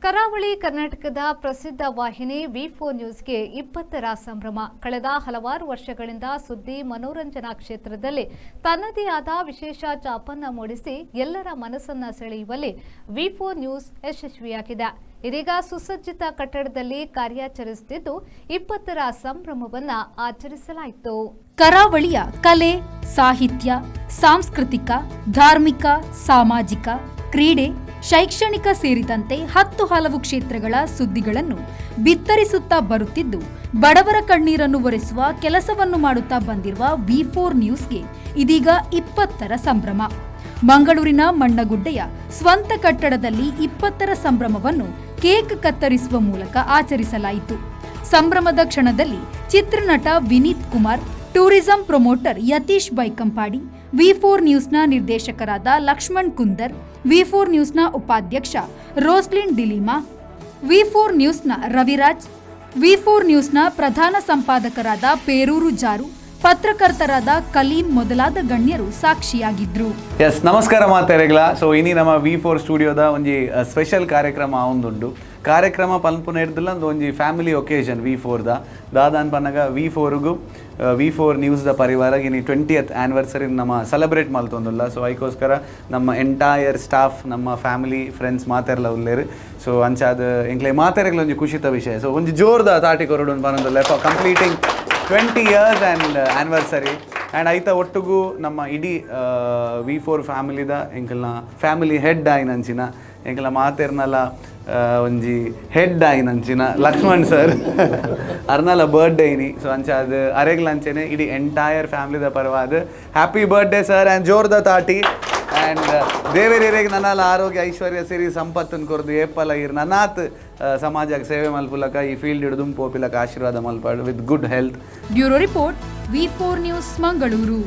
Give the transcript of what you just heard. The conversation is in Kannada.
ಕರಾವಳಿ ಕರ್ನಾಟಕದ ಪ್ರಸಿದ್ಧ ವಾಹಿನಿ V4 ನ್ಯೂಸ್ಗೆ 20ರ ಸಂಭ್ರಮ. ಕಳೆದ ಹಲವಾರು ವರ್ಷಗಳಿಂದ ಸುದ್ದಿ ಮನೋರಂಜನಾ ಕ್ಷೇತ್ರದಲ್ಲಿ ತನ್ನದೇ ಆದ ವಿಶೇಷ ಛಾಪನ್ನು ಮೂಡಿಸಿ ಎಲ್ಲರ ಮನಸ್ಸನ್ನು ಸೆಳೆಯುವಲ್ಲಿ V4 ನ್ಯೂಸ್ ಯಶಸ್ವಿಯಾಗಿದೆ. ಇದೀಗ ಸುಸಜ್ಜಿತ ಕಟ್ಟಡದಲ್ಲಿ ಕಾರ್ಯಾಚರಿಸುತ್ತಿದ್ದು 20ರ ಸಂಭ್ರಮವನ್ನು ಆಚರಿಸಲಾಯಿತು. ಕರಾವಳಿಯ ಕಲೆ, ಸಾಹಿತ್ಯ, ಸಾಂಸ್ಕೃತಿಕ, ಧಾರ್ಮಿಕ, ಸಾಮಾಜಿಕ, ಕ್ರೀಡೆ, ಶೈಕ್ಷಣಿಕ ಸೇರಿದಂತೆ 10 ಹಲವು ಕ್ಷೇತ್ರಗಳ ಸುದ್ದಿಗಳನ್ನು ಬಿತ್ತರಿಸುತ್ತಾ ಬರುತ್ತಿದ್ದು ಬಡವರ ಕಣ್ಣೀರನ್ನು ಒರೆಸುವ ಕೆಲಸವನ್ನು ಮಾಡುತ್ತಾ ಬಂದಿರುವ V4 ನ್ಯೂಸ್ಗೆ ಇದೀಗ 20ರ ಸಂಭ್ರಮ. ಮಂಗಳೂರಿನ ಮಣ್ಣಗುಡ್ಡೆಯ ಸ್ವಂತ ಕಟ್ಟಡದಲ್ಲಿ 20ರ ಸಂಭ್ರಮವನ್ನು ಕೇಕ್ ಕತ್ತರಿಸುವ ಮೂಲಕ ಆಚರಿಸಲಾಯಿತು. ಸಂಭ್ರಮದ ಕ್ಷಣದಲ್ಲಿ ಚಿತ್ರನಟ Vineeth Kumar, tourism promoter Yathish Baikampady, V4 ನ್ಯೂಸ್ನ ನಿರ್ದೇಶಕರಾದ ಲಕ್ಷ್ಮಣ್ ಕುಂದರ್, V4 ನ್ಯೂಸ್ನ ಉಪಾಧ್ಯಕ್ಷ ರೋಸ್ಲಿನ್ ಡಿಲಿಮಾ, V4 ನ್ಯೂಸ್ನ ರವಿರಾಜ್, V4 ನ್ಯೂಸ್ನ ಪ್ರಧಾನ ಸಂಪಾದಕರಾದ ಪೇರೂರು ಜಾರು, ಪತ್ರಕರ್ತರಾದ ಕಲೀಂ ಮೊದಲಾದ ಗಣ್ಯರು ಸಾಕ್ಷಿಯಾಗಿದ್ರು. ಎಸ್, ನಮಸ್ಕಾರ ಮಾತಾರೆಗಳ. ಸೊ ಇನಿ ನಮ್ಮ V4 ಸ್ಟುಡಿಯೋದ ಒಂಜಿ ಸ್ಪೆಷಲ್ ಕಾರ್ಯಕ್ರಮ ಆವೊಂದುಂಡು. ಕಾರ್ಯಕ್ರಮ ಪನ್ಪುನ ಹಿಡ್ದಿಲ್ಲ ಒಂಜಿ ಫ್ಯಾಮಿಲಿ ಒಕೇಶನ್ V4ದ ದಾದಾನ್ ಪನ್ನಗ V4ಗೂ V4 ನ್ಯೂಸ್ದ ಪರಿವಾರ ಇನಿ 20th ಆ್ಯನಿವರ್ಸರಿ ನಮ್ಮ ಸೆಲೆಬ್ರೇಟ್ ಮಲ್ತೊಂದುಲ್ಲ. ಸೊ ಅದಕ್ಕೋಸ್ಕರ ನಮ್ಮ ಎಂಟೈರ್ ಸ್ಟಾಫ್, ನಮ್ಮ ಫ್ಯಾಮಿಲಿ ಫ್ರೆಂಡ್ಸ್ ಮಾತೆರ್ಲ ಉಲ್ಲೇರು. ಸೊ ಅಂಚಾದ ಎಂಕ್ಲೆ ಮಾತೆರೆಗ್ಲ ಒಂಜಿ ಖುಷಿತ ವಿಷಯ. ಸೊ ಒಂಜಿ ಜೋರ್ದ ತಾಟಿ ಕೊರಡು ಪನ್ನೊಂದುಲ್ಲ for completing 20 years and anniversary. And ಐತ ಒಟ್ಟಿಗೂ ನಮ್ಮ ಇಡೀ V4 ಫ್ಯಾಮಿಲಿದ ಎಂಕಲ್ನ ಫ್ಯಾಮಿಲಿ ಹೆಡ್ ಆಯ್ನಂಚಿನ ಎಂಕಲ್ನ ಮಾತೆರ್ನಲ ಒಂಜಿ ಹೆಡ್ ಆಯ್ನಂಚಿನ ಲಕ್ಷ್ಮಣ್ ಸರ್ ಅರ್ನಲ ಬರ್ಡೇ ಇನಿ. ಸೊ ಅಂಚಾದ ಅರೆಗ್ಲ ಅಂಚೆನೆ ಇಡೀ ಎಂಟೈರ್ ಫ್ಯಾಮಿಲಿದ ಪರವಾದ ಹ್ಯಾಪಿ ಬರ್ಡೇ ಸರ್ ಆ್ಯಂಡ್ ಜೋರ್ದ ತಾಟಿ. ಆ್ಯಂಡ್ ದೇವೇರಿಗೆ ನನ್ನಲ್ಲ ಆರೋಗ್ಯ ಐಶ್ವರ್ಯ ಸಿರಿ ಸಂಪತ್ತನ್ನು ಕೊರದು ಏಪಲ ಇರ್ ನನ್ನಾತ್ ಸಮಾಜಕ್ಕೆ ಸೇವೆ ಮಲ್ಪುಲಕ ಈ ಫೀಲ್ಡ್ ಹಿಡಿದು ಪೋಪಿಲಕ ಆಶೀರ್ವಾದ ಮಲ್ಪಾಡು with good health. Bureau report V4 news Mangaluru.